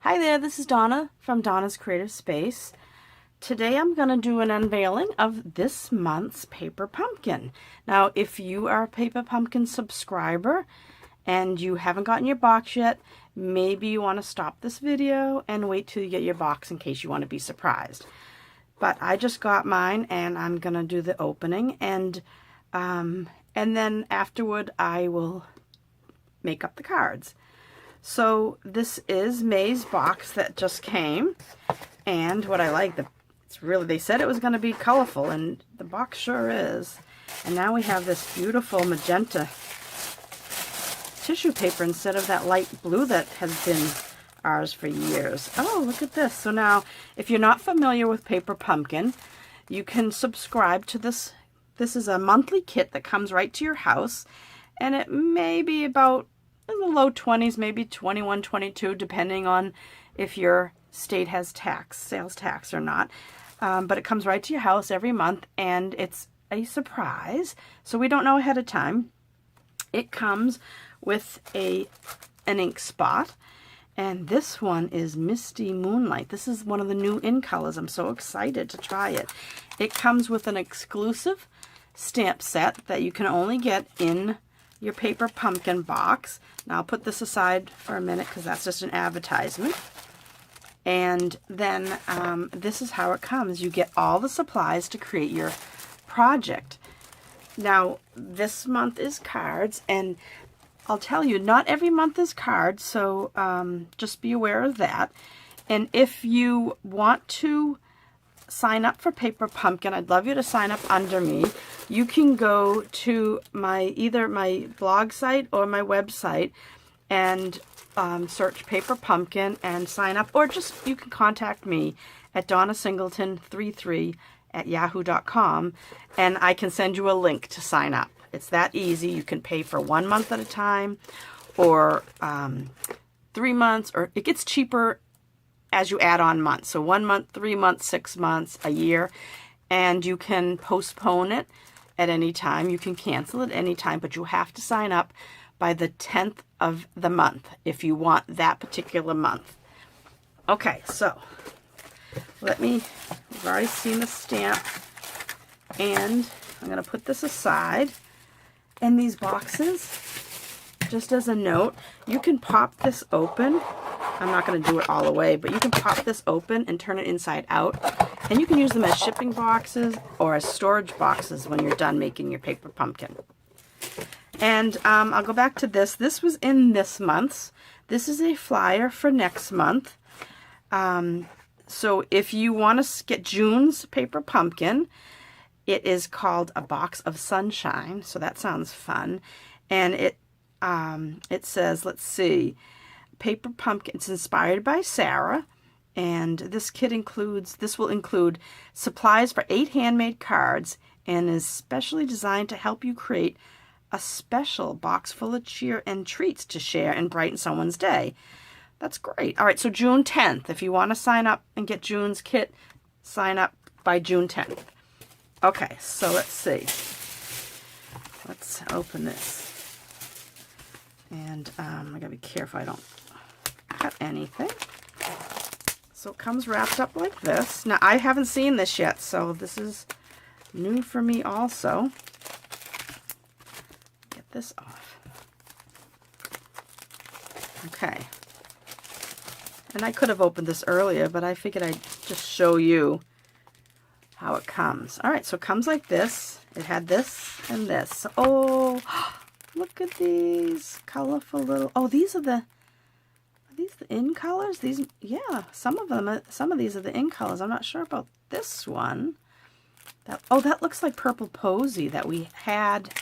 Hi there, this is Donna from Donna's Creative Space. Today I'm going to do an unveiling of this month's Paper Pumpkin. Now, if you are a Paper Pumpkin subscriber and you haven't gotten your box yet, maybe you want to stop this video and wait till you get your box in case you want to be surprised. But I just got mine and I'm going to do the opening, and then afterward I will make up the cards. So this is May's box that just came, and what I like, they said it was going to be colorful, and the box sure is. And now we have this beautiful magenta tissue paper instead of that light blue that has been ours for years. Oh, look at this. So now, if you're not familiar with Paper Pumpkin, you can subscribe to this. This is a monthly kit that comes right to your house, and it may be about in the low 20s, maybe 21, 22, depending on if your state has sales tax or not. But it comes right to your house every month, and it's a surprise, so we don't know ahead of time. It comes with an ink spot, and this one is Misty Moonlight. This is one of the new in colors. I'm so excited to try it. It comes with an exclusive stamp set that you can only get in your Paper Pumpkin box. Now I'll put this aside for a minute because that's just an advertisement. And then this is how it comes. You get all the supplies to create your project. Now this month is cards, and I'll tell you, not every month is cards, so just be aware of that. And if you want to sign up for Paper Pumpkin, I'd love you to sign up under me. You can go to either my blog site or my website and search Paper Pumpkin and sign up, or just you can contact me at donnasingleton33@yahoo.com, and I can send you a link to sign up. It's that easy. You can pay for 1 month at a time, or 3 months, or it gets cheaper as you add on months. So 1 month, 3 months, 6 months, a year, and you can postpone it at any time. You can cancel it any time, but you have to sign up by the 10th of the month if you want that particular month. Okay, so we've already seen the stamp, and I'm going to put this aside. And these boxes, just as a note, you can pop this open. I'm not going to do it all the way, but you can pop this open and turn it inside out. And you can use them as shipping boxes or as storage boxes when you're done making your Paper Pumpkin. And I'll go back to this. This was in this month's. This is a flyer for next month. So if you want to get June's Paper Pumpkin, it is called A Box of Sunshine. So that sounds fun. And it says, let's see, Paper Pumpkin. It's inspired by Sarah, and this will include supplies for 8 handmade cards, and is specially designed to help you create a special box full of cheer and treats to share and brighten someone's day. That's great. All right, so June 10th. If you want to sign up and get June's kit, sign up by June 10th. Okay, so let's see. Let's open this. And I gotta be careful I don't cut anything. So it comes wrapped up like this. Now I haven't seen this yet, so this is new for me also. Get this off. Okay. And I could have opened this earlier, but I figured I'd just show you how it comes. All right, so it comes like this. It had this and this. Oh, look at these colorful little. Oh, are these the in colors? These, yeah, some of these are the in colors. I'm not sure about this one. That looks like Purple Posy that we had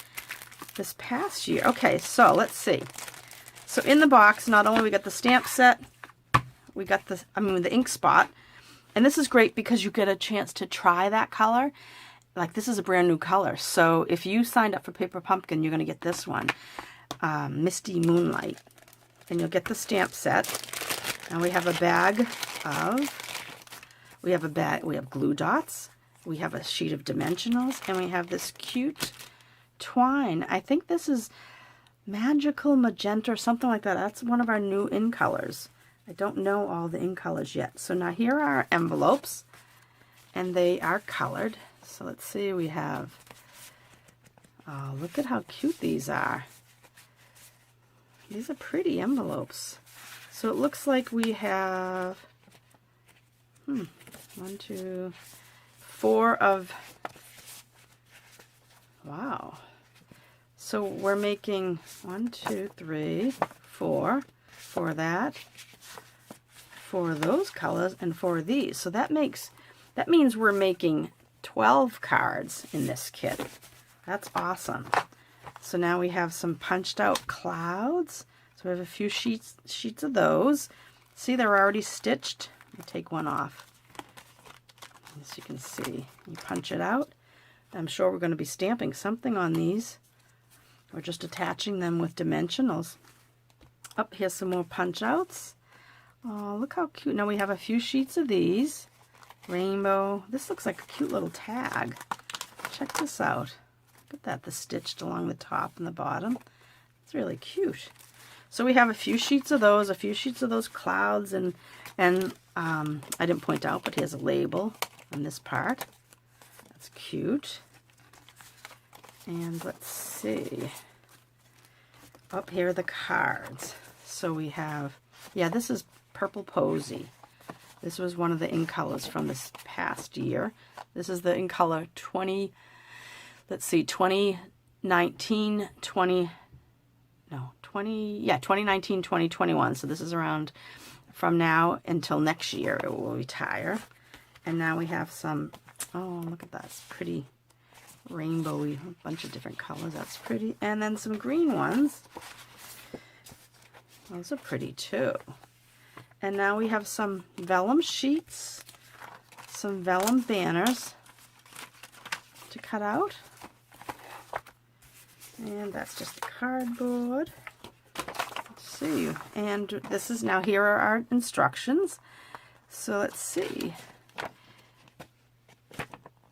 this past year. Okay, so let's see. So in the box, not only we got the stamp set, we got the ink spot. And this is great because you get a chance to try that color. Like, this is a brand new color. So if you signed up for Paper Pumpkin, you're going to get this one, Misty Moonlight. And you'll get the stamp set. And we have a bag of, we have glue dots. We have a sheet of dimensionals. And we have this cute twine. I think this is Magical Magenta or something like that. That's one of our new in colors. I don't know all the ink colors yet. So now here are our envelopes, and they are colored. So let's see, we have, oh, look at how cute these are. These are pretty envelopes. So it looks like we have, 1, 2, 4 of, wow. So we're making 1, 2, 3, 4 for that, for those colors, and for these. So that means we're making 12 cards in this kit. That's awesome. So now we have some punched out clouds. So we have a few sheets of those. See, they're already stitched. Let me take one off. As you can see, you punch it out. I'm sure we're going to be stamping something on these. We're just attaching them with dimensionals. Up here's some more punch outs. Oh, look how cute. Now we have a few sheets of these. Rainbow. This looks like a cute little tag. Check this out. Look at that, the stitched along the top and the bottom. It's really cute. So we have a few sheets of those, clouds, and I didn't point out, but here's a label on this part. That's cute. And let's see. Up here are the cards. So we have, yeah, this is Purple Posy. This was one of the ink colors from this past year. This is the ink color 2019, 2021. So this is around from now until next year it will retire. And now we have some, oh, look at that, it's pretty rainbowy, a bunch of different colors. That's pretty. And then some green ones. Those are pretty too. And now we have some vellum sheets, some vellum banners to cut out. And that's just the cardboard. Let's see. And this is, now here are our instructions. So let's see.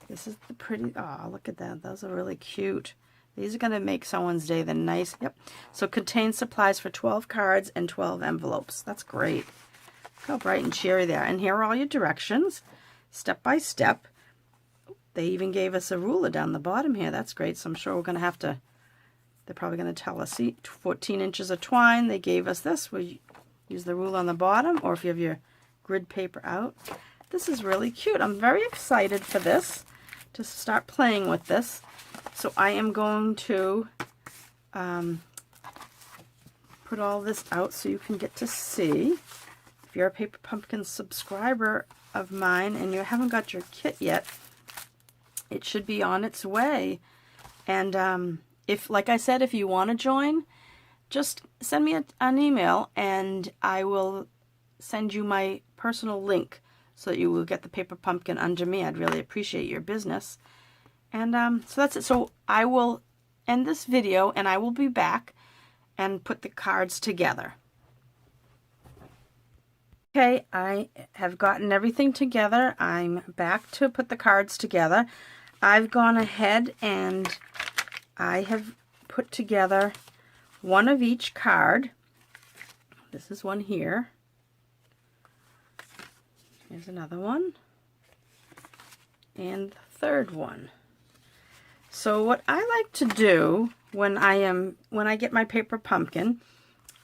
This is the pretty, oh, look at that. Those are really cute. These are going to make someone's day the nice, yep. So contains supplies for 12 cards and 12 envelopes. That's great. Look how bright and cheery they are. And here are all your directions, step by step. They even gave us a ruler down the bottom here. That's great. So I'm sure we're going to have to, they're probably going to tell us, see, 14 inches of twine. They gave us this. We use the ruler on the bottom, or if you have your grid paper out. This is really cute. I'm very excited for this, to start playing with this. So I am going to put all this out so you can get to see. If you're a Paper Pumpkin subscriber of mine and you haven't got your kit yet, it should be on its way. And if, like I said, if you want to join, just send me an email and I will send you my personal link so that you will get the Paper Pumpkin under me. I'd really appreciate your business. And so that's it. So I will end this video and I will be back and put the cards together. Okay, I have gotten everything together. I'm back to put the cards together. I've gone ahead and I have put together one of each card. This is one here. Here's another one. And the third one. So what I like to do when I get my Paper Pumpkin,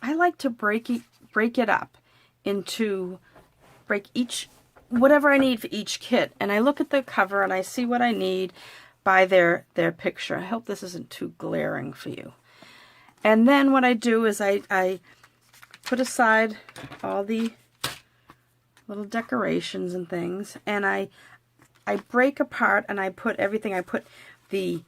I like to break it up into, whatever I need for each kit. And I look at the cover and I see what I need by their picture. I hope this isn't too glaring for you. And then what I do is I put aside all the little decorations and things, and I break apart and I put everything. I put the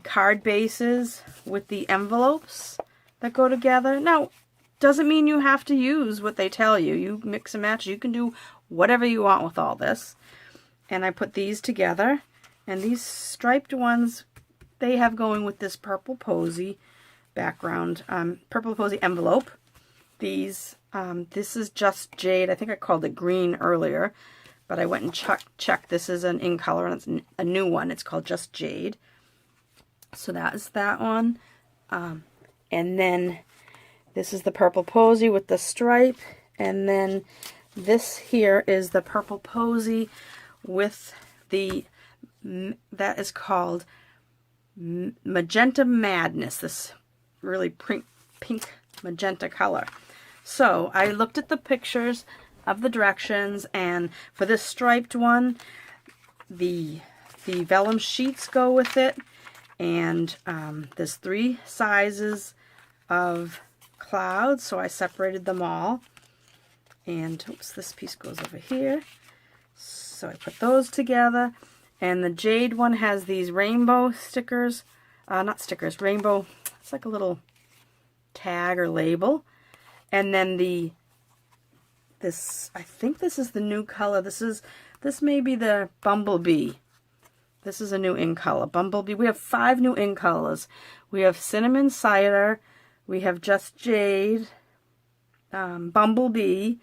card bases with the envelopes that go together. Now, doesn't mean you have to use what they tell you. You mix and match. You can do whatever you want with all this. And I put these together, and these striped ones, they have going with this Purple Posy background, Purple Posy envelope. These, this is Just Jade. I think I called it green earlier, but I went and checked. This is an in color, and it's a new one. It's called Just Jade. So that is that one. And then this is the Purple Posy with the stripe, And then this here is the Purple Posy with the, that is called Magenta Madness, this really pink magenta color. So I looked at the pictures of the directions, and for this striped one, the vellum sheets go with it, and there's 3 sizes of clouds, so I separated them all. And oops, this piece goes over here, so I put those together. And the jade one has these rainbow stickers, not stickers, rainbow, it's like a little tag or label. And then this, I think this is the new color. This may be the Bumblebee. This is a new ink color, Bumblebee. We have 5 new ink colors. We have Cinnamon Cider, we have Just Jade, Bumblebee,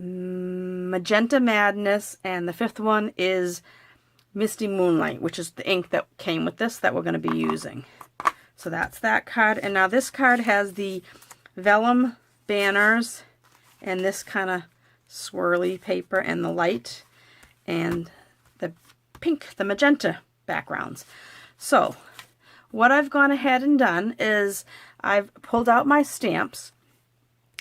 Magenta Madness, and the 5th one is Misty Moonlight, which is the ink that came with this that we're going to be using. So that's that card. And now this card has the vellum banners and this kind of swirly paper and the light and the pink, the magenta backgrounds. So what I've gone ahead and done is I've pulled out my stamps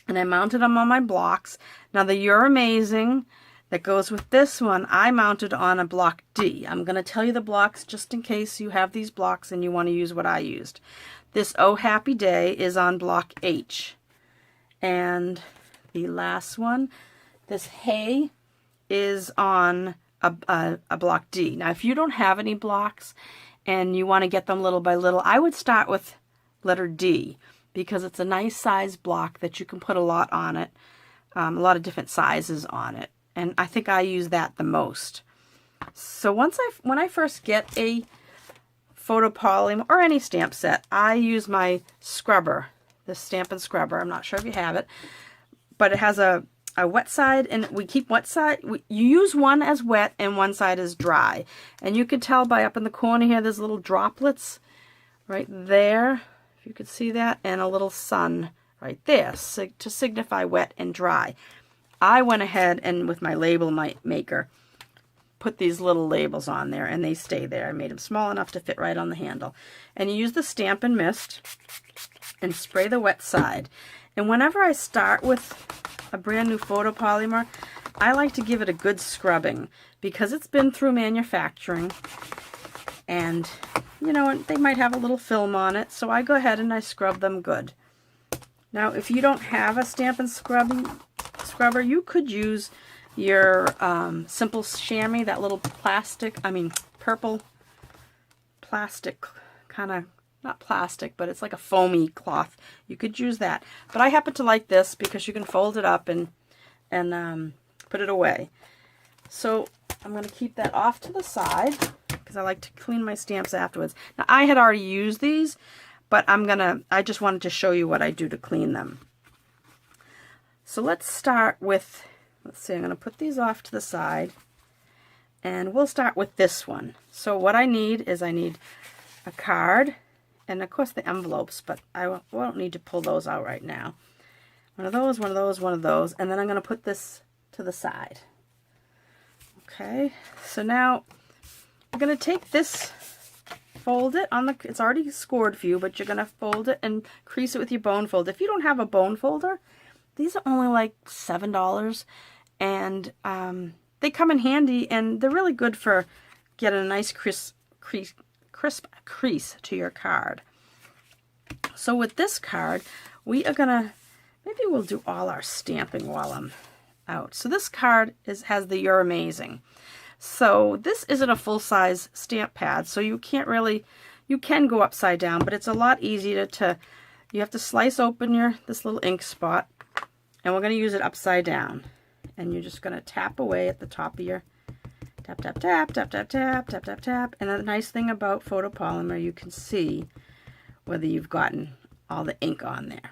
and I mounted them on my blocks. Now the You're Amazing that goes with this one, I mounted on a block D. I'm going to tell you the blocks just in case you have these blocks and you want to use what I used. This Oh Happy Day is on block H. And the last one, this Hey, is on a block D. Now if you don't have any blocks and you want to get them little by little, I would start with letter D, because it's a nice size block that you can put a lot on it, a lot of different sizes on it. And I think I use that the most. So when I first get a photopolymer or any stamp set, I use my scrubber, this Stampin' Scrubber. I'm not sure if you have it, but it has a wet side, and we keep wet side. You use one as wet and one side is dry. And you can tell by up in the corner here, there's little droplets right there, if you could see that, and a little sun right there to signify wet and dry. I went ahead and with my label maker put these little labels on there, and they stay there. I made them small enough to fit right on the handle. And you use the Stampin' Mist and spray the wet side. And whenever I start with a brand new photopolymer, I like to give it a good scrubbing, because it's been through manufacturing and you know, they might have a little film on it, so I go ahead and I scrub them good. Now if you don't have a Stampin' Scrubber, you could use your Simple Chamois, that little purple plastic, kind of, not plastic, but it's like a foamy cloth. You could use that. But I happen to like this because you can fold it up and put it away. So I'm going to keep that off to the side because I like to clean my stamps afterwards. Now I had already used these, but I just wanted to show you what I do to clean them. So let's start with, let's see, I'm going to put these off to the side, and we'll start with this one. So what I need is I need a card, and of course the envelopes, but I won't need to pull those out right now. One of those, one of those, one of those, and then I'm going to put this to the side. Okay, so now I'm going to take this, fold it on the, it's already scored for you, but you're going to fold it and crease it with your bone folder. If you don't have a bone folder, these are only like $7, and they come in handy, and they're really good for getting a nice crisp crease to your card. So with this card, we are gonna, maybe we'll do all our stamping while I'm out. So this card has the You're Amazing. So this isn't a full-size stamp pad, so you can't really, you can go upside down, but it's a lot easier to you have to slice open this little ink spot, and we're going to use it upside down. And you're just going to tap away at the top of your, tap, tap, tap, tap, tap, tap, tap, tap, tap. And the nice thing about photopolymer, you can see whether you've gotten all the ink on there.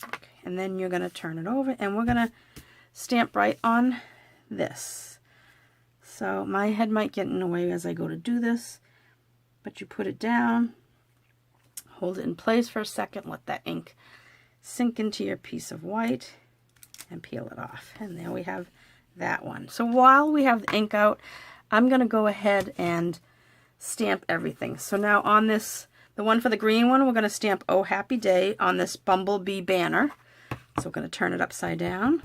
Okay, and then you're going to turn it over, and we're going to stamp right on this. So my head might get in the way as I go to do this, but you put it down, hold it in place for a second, let that ink sink into your piece of white and peel it off. And there we have that one. So while we have the ink out, I'm going to go ahead and stamp everything. So now on this, the one for the green one, we're going to stamp Oh Happy Day on this bumblebee banner. So we're going to turn it upside down,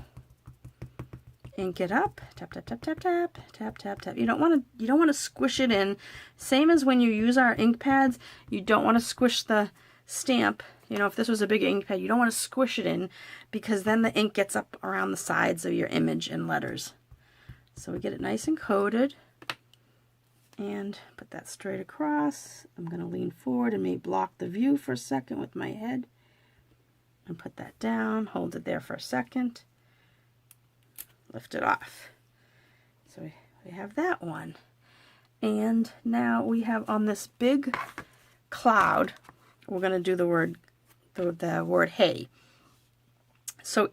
ink it up, tap, tap, tap, tap, tap, tap, tap, tap. You don't want to squish it in. Same as when you use our ink pads, you don't want to squish the stamp. You know, if this was a big ink pad, you don't want to squish it in because then the ink gets up around the sides of your image and letters. So we get it nice and coated and put that straight across. I'm going to lean forward and maybe block the view for a second with my head and put that down, hold it there for a second, lift it off. So we have that one. And now we have on this big cloud, we're going to do the word hey. So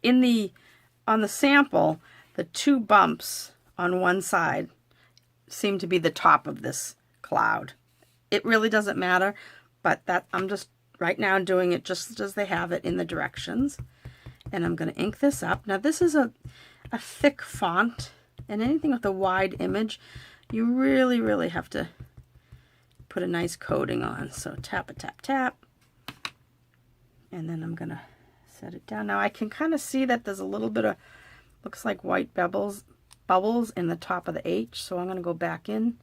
on the sample, the two bumps on one side seem to be the top of this cloud. It really doesn't matter, but I'm just right now doing it just as they have it in the directions. And I'm going to ink this up. Now this is a thick font, and anything with a wide image, you really, really have to put a nice coating on. So tap, tap, tap. And then I'm going to set it down. Now I can kind of see that there's a little bit of, looks like white bubbles in the top of the H. So I'm going to go back in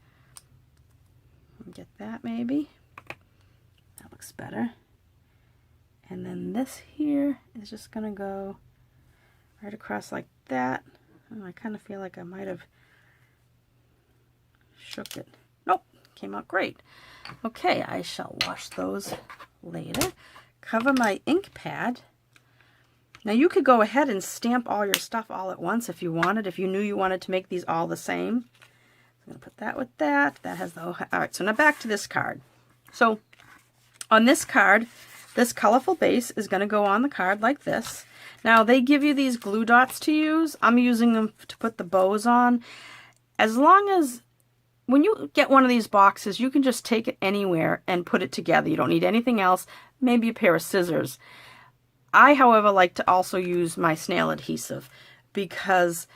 and get that maybe. That looks better. And then this here is just going to go right across like that. Oh, I kind of feel like I might have shook it. Nope, came out great. Okay, I shall wash those later. Cover my ink pad. Now you could go ahead and stamp all your stuff all at once if you wanted, if you knew you wanted to make these all the same. I'm going to put that with that. That has the whole, all right, so now back to this card. So on this card, this colorful base is going to go on the card like this. Now they give you these glue dots to use. I'm using them to put the bows on. As long as, when you get one of these boxes, you can just take it anywhere and put it together. You don't need anything else, maybe a pair of scissors. I, however, like to also use my snail adhesive because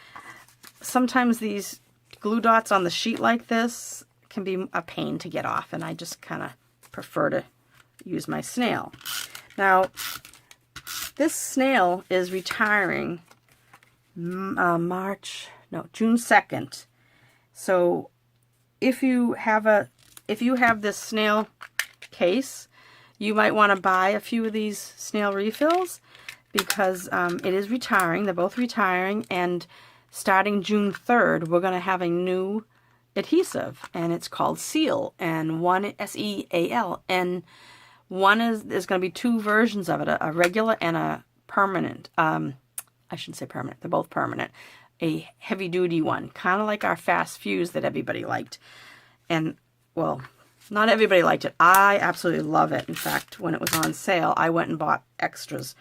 sometimes these glue dots on the sheet like this can be a pain to get off, and I just kind of prefer to use my snail. Now, this snail is retiring June 2nd. So if you have this snail case, you might want to buy a few of these snail refills because it is retiring. They're both retiring, and starting June 3rd, we're going to have a new adhesive, and it's called Seal, and one S-E-A-L, and one is, there's going to be two versions of it, a regular and a permanent. I shouldn't say permanent, they're both permanent. A heavy-duty one, kind of like our Fast Fuse that everybody liked. And, well, not everybody liked it. I absolutely love it. In fact, when it was on sale, I went and bought extras.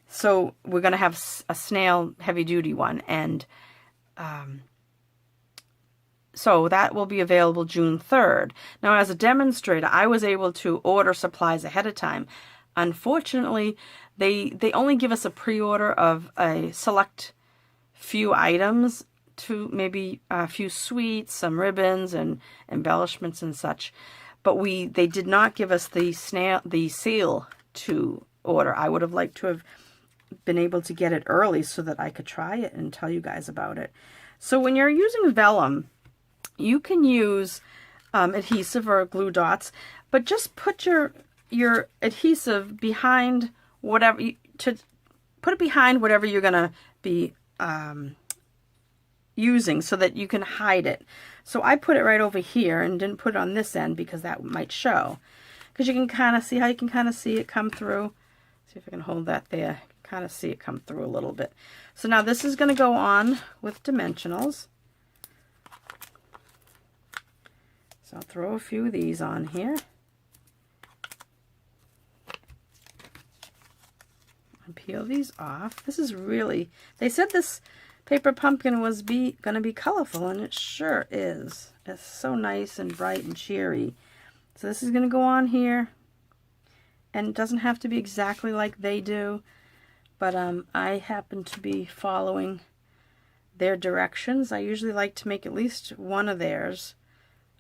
So we're going to have a snail heavy-duty one, and so that will be available June 3rd. Now, as a demonstrator, I was able to order supplies ahead of time. Unfortunately, they only give us a pre-order of a select few items, to maybe a few sweets, some ribbons and embellishments and such. But they did not give us the seal to order. I would have liked to have been able to get it early so that I could try it and tell you guys about it. So when you're using vellum, you can use adhesive or glue dots, but just put your adhesive behind whatever put it behind whatever you're gonna be using so that you can hide it. So I put it right over here and didn't put it on this end because that might show. Because you can kind of see how you can kind of see it come through. See if I can hold that there. Kind of see it come through a little bit. So now this is going to go on with dimensionals. So I'll throw a few of these on here. And peel these off. This is really, they said this paper pumpkin was going to be colorful, and it sure is. It's so nice and bright and cheery. So this is going to go on here, and it doesn't have to be exactly like they do. but I happen to be following their directions. I usually like to make at least one of theirs,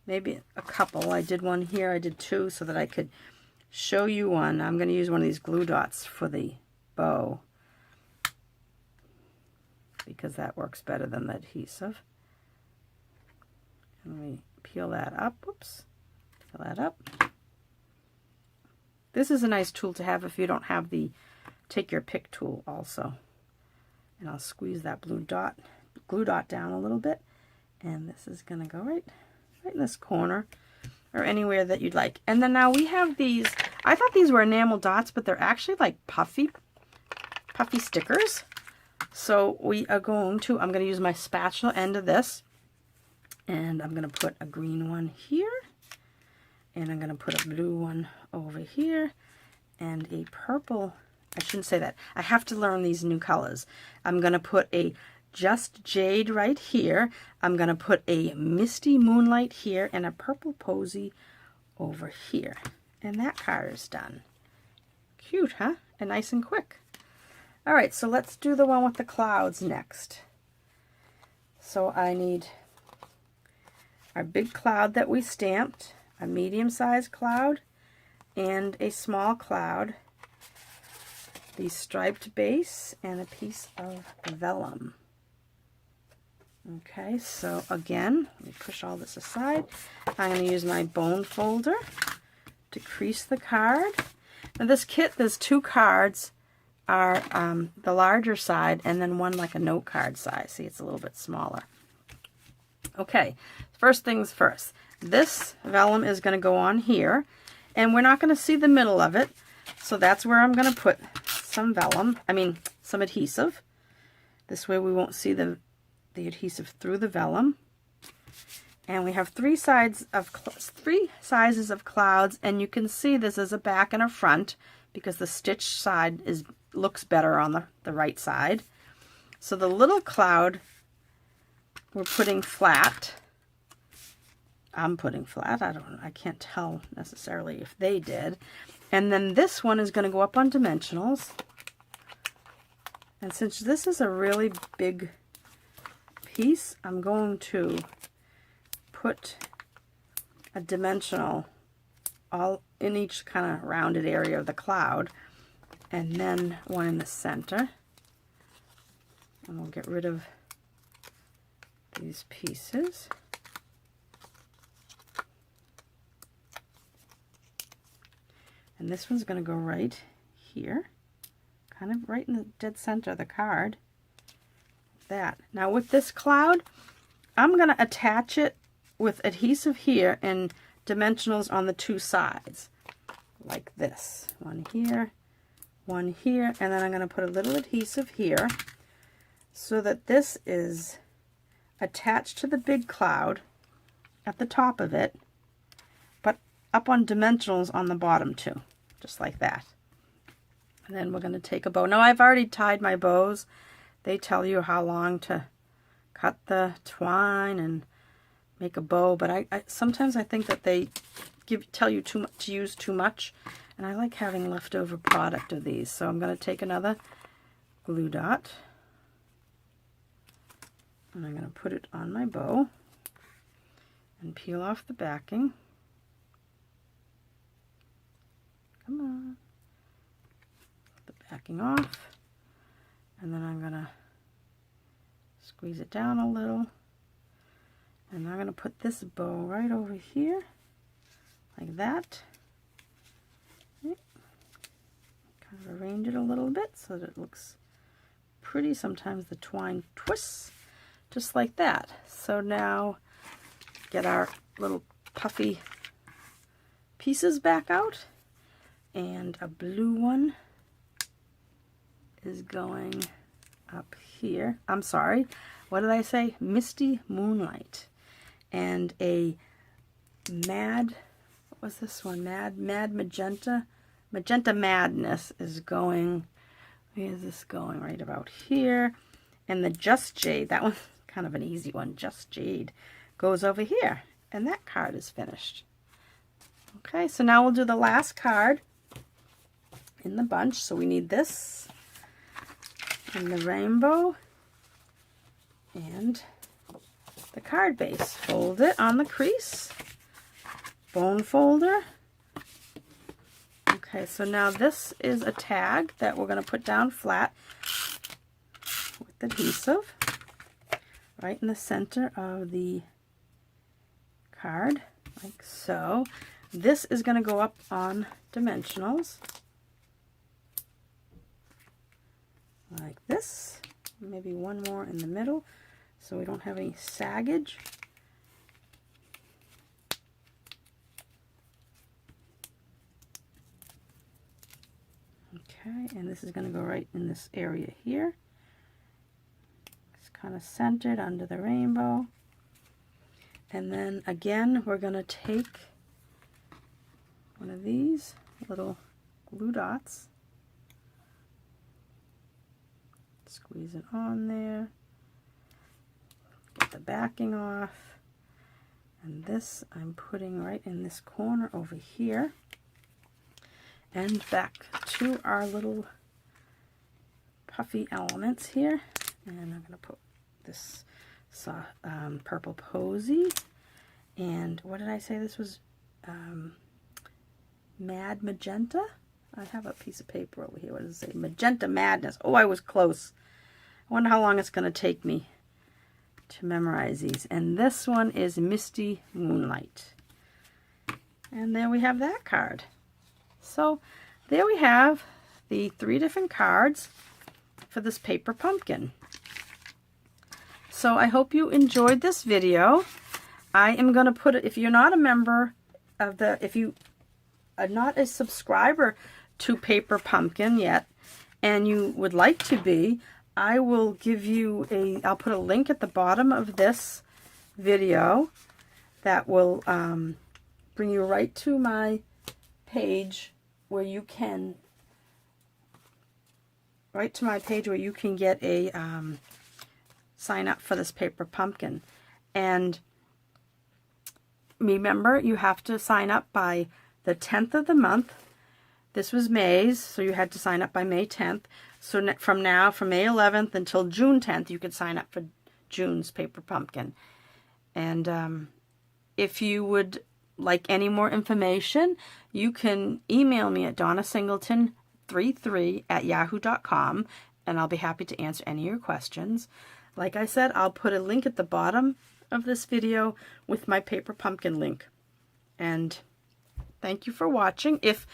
maybe a couple. I did one here, I did two, so that I could show you one. I'm going to use one of these glue dots for the bow because that works better than the adhesive. And we peel that up. Whoops. Peel that up. This is a nice tool to have if you don't have the take your pick tool also. And I'll squeeze that glue dot down a little bit. And this is going to go right in this corner or anywhere that you'd like. And then now we have these. I thought these were enamel dots, but they're actually like puffy stickers. So we are I'm going to use my spatula end of this, and I'm going to put a green one here, and I'm going to put a blue one over here, and a purple. I shouldn't say that. I have to learn these new colors. I'm going to put a Just Jade right here. I'm going to put a Misty Moonlight here, and a purple posy over here. And that card is done. Cute, huh? And nice and quick. All right, so let's do the one with the clouds next. So I need our big cloud that we stamped, a medium-sized cloud, and a small cloud, the striped base, and a piece of vellum. Okay, so again, let me push all this aside. I'm going to use my bone folder to crease the card. Now this kit, there's two cards, are the larger side, and then one like a note card size. See, it's a little bit smaller. Okay, first things first. This vellum is going to go on here, and we're not going to see the middle of it, so that's where I'm going to put some some adhesive. This way we won't see the adhesive through the vellum. And we have three sizes of clouds, and you can see this is a back and a front because the stitch side looks better on the right side. So the little cloud we're putting flat. I'm putting flat. I can't tell necessarily if they did. And then this one is going to go up on dimensionals. And since this is a really big piece, I'm going to put a dimensional all in each kind of rounded area of the cloud, and then one in the center. And we'll get rid of these pieces. And this one's going to go right here, kind of right in the dead center of the card. That. Now with this cloud, I'm going to attach it with adhesive here and dimensionals on the two sides, like this. One here, and then I'm going to put a little adhesive here so that this is attached to the big cloud at the top of it, but up on dimensionals on the bottom too, just like that. And then we're going to take a bow. Now I've already tied my bows. They tell you how long to cut the twine and make a bow, but I sometimes I think that they tell you to use too much, and I like having leftover product of these. So I'm going to take another glue dot, and I'm going to put it on my bow and peel off the backing. Come on. Put the backing off, and then I'm going to squeeze it down a little, and I'm going to put this bow right over here like that. Okay. Kind of arrange it a little bit so that it looks pretty. Sometimes the twine twists just like that. So now get our little puffy pieces back out, and a blue one is going up here. I'm sorry, what did I say? Misty Moonlight. And a what was this one? Mad Magenta Madness is going, where is this going? Right about here. And the Just Jade, that one's kind of an easy one, Just Jade, goes over here. And that card is finished. Okay, so now we'll do the last card in the bunch. So we need this and the rainbow and the card base. Fold it on the crease, bone folder. Okay, so now this is a tag that we're going to put down flat with adhesive right in the center of the card, like so. This is going to go up on dimensionals like this. Maybe one more in the middle so we don't have any saggage. Okay, and this is going to go right in this area here. It's kind of centered under the rainbow. And then again, we're going to take one of these little glue dots, squeeze it on there, get the backing off, and this I'm putting right in this corner over here. And back to our little puffy elements here. And I'm going to put this purple posy. And what did I say this was? Mad Magenta? I have a piece of paper over here. What does it say? Magenta Madness. Oh, I was close. I wonder how long it's going to take me to memorize these. And this one is Misty Moonlight. And there we have that card. So there we have the 3 different cards for this paper pumpkin. So I hope you enjoyed this video. I am going to put it, if you're not a member of the, if you are not a subscriber to Paper Pumpkin yet, and you would like to be, I will give you I'll put a link at the bottom of this video that will bring you right to my page where you can get a sign up for this paper pumpkin. And remember, you have to sign up by the 10th of the month. This was May's, so you had to sign up by May 10th. So from now, from May 11th until June 10th, you could sign up for June's paper pumpkin. And if you would like any more information, you can email me at donnasingleton33@yahoo.com, and I'll be happy to answer any of your questions. Like I said, I'll put a link at the bottom of this video with my paper pumpkin link. And thank you for watching. If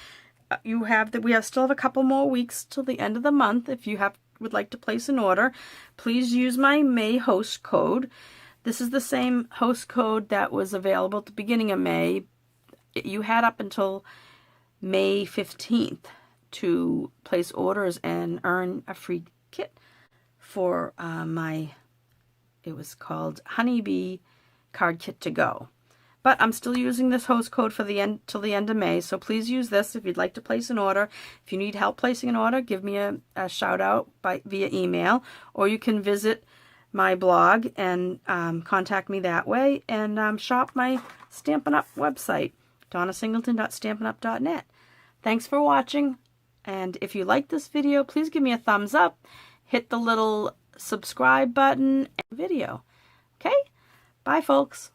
you have we still have a couple more weeks till the end of the month. If you would like to place an order, please use my May host code. This is the same host code that was available at the beginning of May. You had up until May 15th to place orders and earn a free kit for it was called Honeybee Card Kit to Go. But I'm still using this host code for till the end of May, so please use this if you'd like to place an order. If you need help placing an order, give me a shout out via email, or you can visit my blog and contact me that way, and shop my Stampin' Up website, donnasingleton.stampinup.net. Thanks for watching, and if you like this video, please give me a thumbs up, hit the little subscribe button and video. Okay? Bye, folks.